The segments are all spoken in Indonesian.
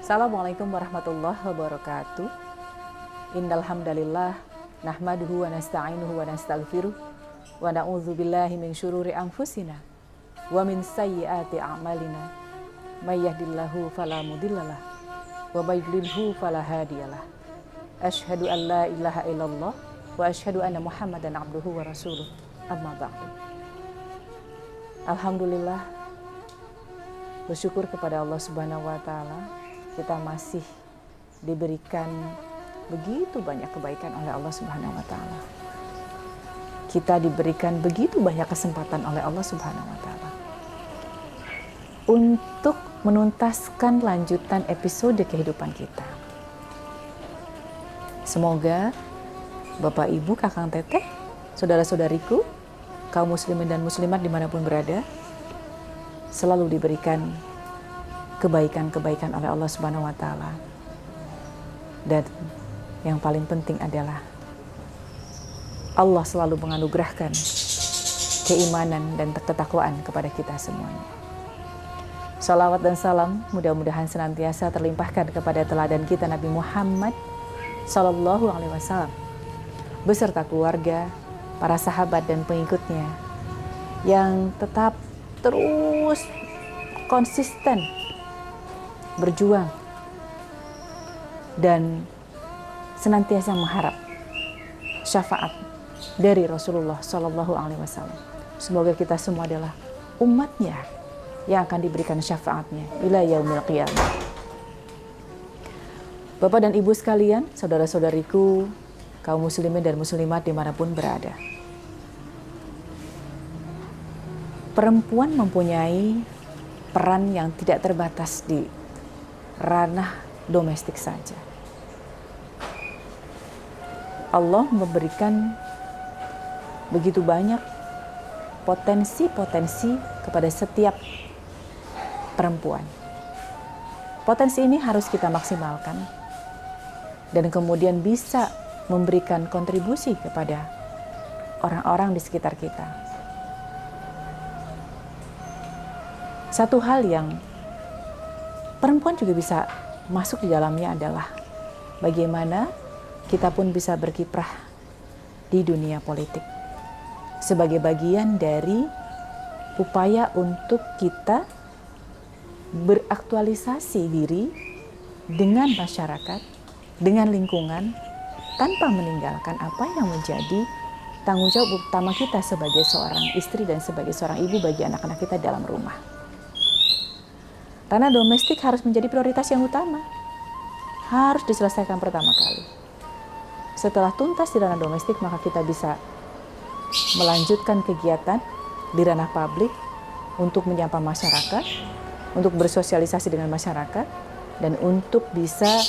Assalamualaikum warahmatullahi wabarakatuh. Innal hamdalillah nahmaduhu wa nasta'inuhu wa nastaghfiruh wa na'udzu billahi min syururi anfusina wa min sayyiati a'malina. May yahdihillahu fala mudhillalah wa may yudlilhu fala hadiyalah. Asyhadu an la ilaha illallah wa asyhadu anna Muhammadan abduhu wa rasuluh. Amma ba'du. Alhamdulillah, bersyukur kepada Allah Subhanahu wa taala, kita masih diberikan begitu banyak kebaikan oleh Allah Subhanahu wa taala. Kita diberikan begitu banyak kesempatan oleh Allah Subhanahu wa taala untuk menuntaskan lanjutan episode kehidupan kita. Semoga Bapak Ibu, Kakang Teteh, saudara-saudariku, kaum muslimin dan muslimat dimanapun berada, selalu diberikan kebaikan-kebaikan oleh Allah Subhanahu wa taala. Dan yang paling penting adalah Allah selalu menganugerahkan keimanan dan ketakwaan kepada kita semuanya. Salawat dan salam mudah-mudahan senantiasa terlimpahkan kepada teladan kita Nabi Muhammad Sallallahu Alaihi Wasallam beserta keluarga, para sahabat dan pengikutnya yang tetap terus konsisten berjuang dan senantiasa mengharap syafaat dari Rasulullah Shallallahu Alaihi Wasallam. Semoga kita semua adalah umatnya yang akan diberikan syafaatnya ila yaumil qiyamah. Bapak dan Ibu sekalian, saudara-saudariku, kaum muslimin dan muslimat dimanapun berada, perempuan mempunyai peran yang tidak terbatas di ranah domestik saja. Allah memberikan begitu banyak potensi-potensi kepada setiap perempuan. Potensi ini harus kita maksimalkan dan kemudian bisa memberikan kontribusi kepada orang-orang di sekitar kita. Satu hal yang perempuan juga bisa masuk di dalamnya adalah bagaimana kita pun bisa berkiprah di dunia politik sebagai bagian dari upaya untuk kita beraktualisasi diri dengan masyarakat, dengan lingkungan, tanpa meninggalkan apa yang menjadi tanggung jawab utama kita sebagai seorang istri dan sebagai seorang ibu bagi anak-anak kita dalam rumah. Ranah domestik harus menjadi prioritas yang utama, harus diselesaikan pertama kali. Setelah tuntas di ranah domestik, maka kita bisa melanjutkan kegiatan di ranah publik untuk menyapa masyarakat, untuk bersosialisasi dengan masyarakat, dan untuk bisa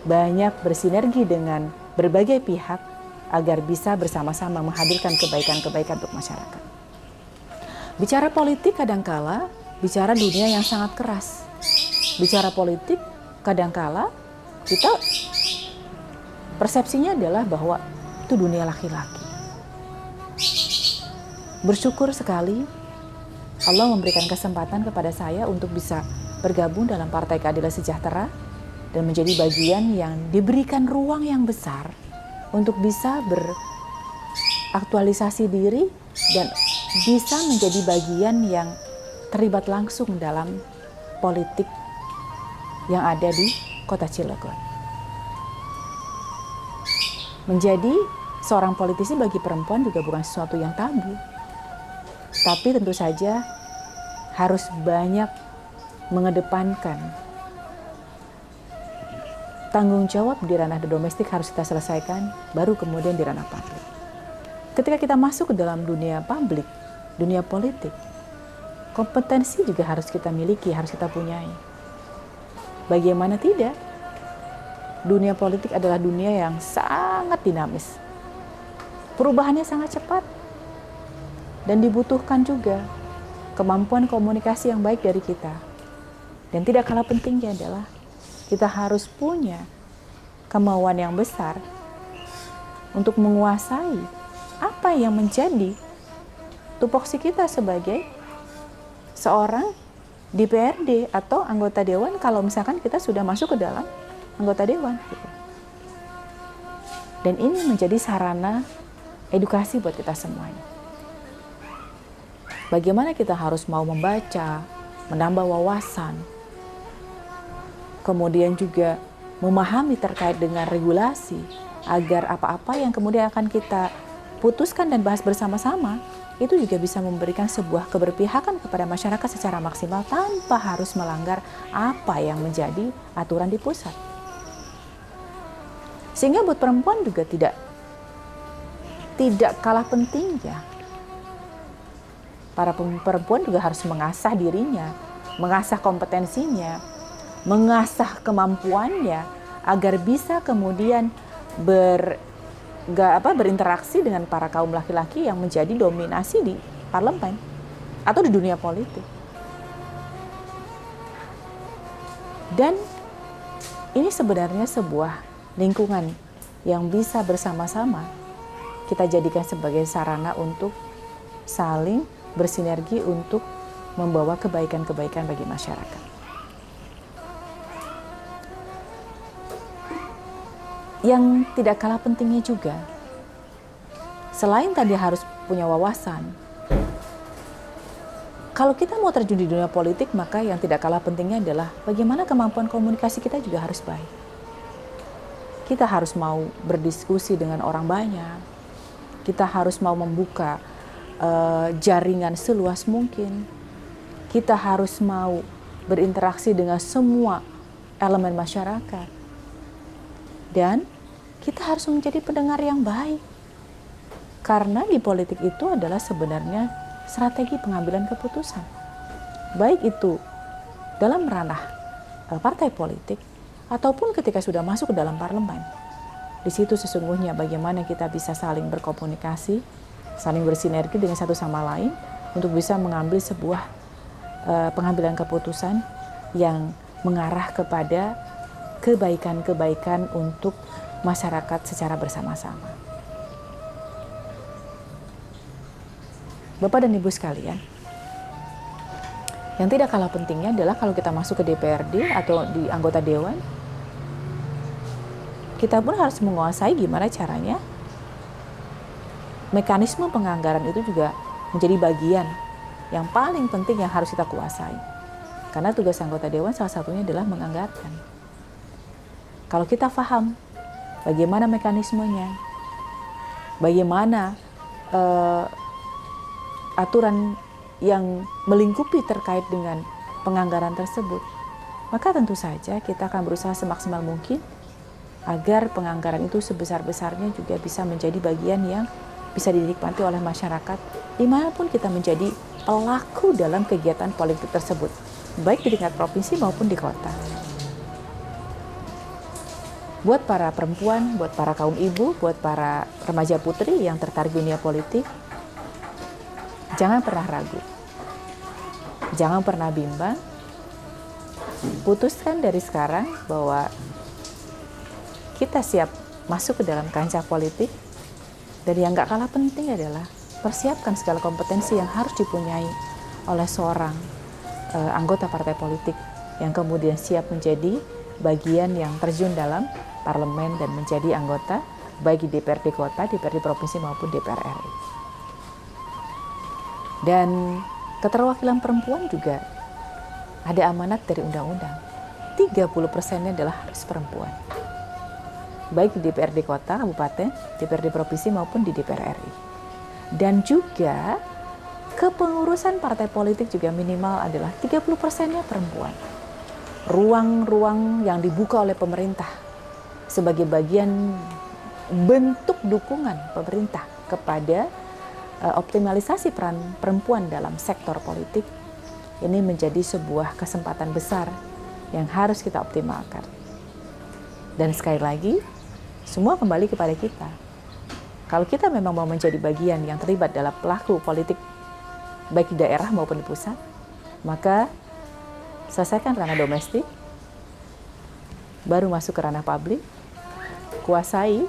banyak bersinergi dengan berbagai pihak agar bisa bersama-sama menghadirkan kebaikan-kebaikan untuk masyarakat. Bicara politik kadangkala bicara dunia yang sangat keras. Bicara politik kadangkala kita persepsinya adalah bahwa itu dunia laki-laki. Bersyukur sekali Allah memberikan kesempatan kepada saya untuk bisa bergabung dalam Partai Keadilan Sejahtera dan menjadi bagian yang diberikan ruang yang besar untuk bisa beraktualisasi diri dan bisa menjadi bagian yang terlibat langsung dalam politik yang ada di kota Cilegon. Menjadi seorang politisi bagi perempuan juga bukan sesuatu yang tabu. Tapi tentu saja harus banyak mengedepankan tanggung jawab di ranah domestik harus kita selesaikan, baru kemudian di ranah publik. Ketika kita masuk ke dalam dunia publik, dunia politik, kompetensi juga harus kita miliki, harus kita punyai. Bagaimana tidak? Dunia politik adalah dunia yang sangat dinamis. Perubahannya sangat cepat. Dan dibutuhkan juga kemampuan komunikasi yang baik dari kita. Dan tidak kalah pentingnya adalah kita harus punya kemauan yang besar untuk menguasai apa yang menjadi tupoksi kita sebagai seorang DPRD atau anggota dewan kalau misalkan kita sudah masuk ke dalam anggota dewan gitu. Dan ini menjadi sarana edukasi buat kita semuanya. Bagaimana kita harus mau membaca, menambah wawasan, kemudian juga memahami terkait dengan regulasi, agar apa-apa yang kemudian akan kita putuskan dan bahas bersama-sama, itu juga bisa memberikan sebuah keberpihakan kepada masyarakat secara maksimal tanpa harus melanggar apa yang menjadi aturan di pusat. Sehingga buat perempuan juga tidak kalah pentingnya. Para perempuan juga harus mengasah dirinya, mengasah kompetensinya, mengasah kemampuannya agar bisa kemudian berinteraksi dengan para kaum laki-laki yang menjadi dominasi di parlemen atau di dunia politik. Dan ini sebenarnya sebuah lingkungan yang bisa bersama-sama kita jadikan sebagai sarana untuk saling bersinergi untuk membawa kebaikan-kebaikan bagi masyarakat. Yang tidak kalah pentingnya juga, selain tadi harus punya wawasan, kalau kita mau terjun di dunia politik, maka yang tidak kalah pentingnya adalah bagaimana kemampuan komunikasi kita juga harus baik. Kita harus mau berdiskusi dengan orang banyak, kita harus mau membuka jaringan seluas mungkin, kita harus mau berinteraksi dengan semua elemen masyarakat, dan kita harus menjadi pendengar yang baik. Karena di politik itu adalah sebenarnya strategi pengambilan keputusan. Baik itu dalam ranah partai politik ataupun ketika sudah masuk ke dalam parlemen. Di situ sesungguhnya bagaimana kita bisa saling berkomunikasi, saling bersinergi dengan satu sama lain untuk bisa mengambil sebuah pengambilan keputusan yang mengarah kepada kebaikan-kebaikan untuk masyarakat secara bersama-sama. Bapak dan Ibu sekalian, yang tidak kalah pentingnya adalah kalau kita masuk ke DPRD atau di anggota dewan, kita pun harus menguasai gimana caranya mekanisme penganggaran itu juga menjadi bagian yang paling penting yang harus kita kuasai. Karena tugas anggota dewan salah satunya adalah menganggarkan. Kalau kita paham bagaimana mekanismenya, bagaimana aturan yang melingkupi terkait dengan penganggaran tersebut, maka tentu saja kita akan berusaha semaksimal mungkin agar penganggaran itu sebesar-besarnya juga bisa menjadi bagian yang bisa dinikmati oleh masyarakat dimanapun kita menjadi pelaku dalam kegiatan politik tersebut, baik di tingkat provinsi maupun di kota. Buat para perempuan, buat para kaum ibu, buat para remaja putri yang tertarik dunia politik, jangan pernah ragu, jangan pernah bimbang, putuskan dari sekarang bahwa kita siap masuk ke dalam kancah politik, dan yang gak kalah penting adalah persiapkan segala kompetensi yang harus dipunyai oleh seorang anggota partai politik yang kemudian siap menjadi bagian yang terjun dalam parlemen dan menjadi anggota baik di DPRD kota, DPRD provinsi maupun DPR RI. Dan keterwakilan perempuan juga ada amanat dari undang-undang. 30%-nya adalah harus perempuan. Baik di DPRD kota, kabupaten, DPRD provinsi maupun di DPR RI. Dan juga kepengurusan partai politik juga minimal adalah 30%-nya perempuan. Ruang-ruang yang dibuka oleh pemerintah sebagai bagian bentuk dukungan pemerintah kepada optimalisasi peran perempuan dalam sektor politik, ini menjadi sebuah kesempatan besar yang harus kita optimalkan. Dan sekali lagi, semua kembali kepada kita. Kalau kita memang mau menjadi bagian yang terlibat dalam pelaku politik baik di daerah maupun di pusat, maka selesaikan ranah domestik, baru masuk ke ranah publik, kuasai,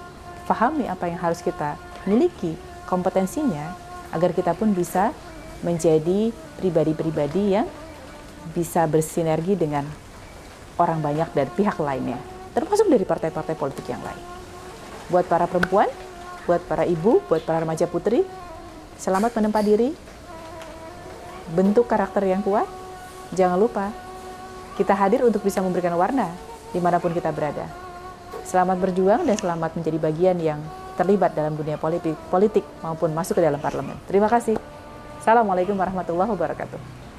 pahami apa yang harus kita miliki, kompetensinya, agar kita pun bisa menjadi pribadi-pribadi yang bisa bersinergi dengan orang banyak dari pihak lainnya, termasuk dari partai-partai politik yang lain. Buat para perempuan, buat para ibu, buat para remaja putri, selamat menempa diri, bentuk karakter yang kuat. Jangan lupa, kita hadir untuk bisa memberikan warna dimanapun kita berada. Selamat berjuang dan selamat menjadi bagian yang terlibat dalam dunia politik maupun masuk ke dalam parlemen. Terima kasih. Assalamualaikum warahmatullahi wabarakatuh.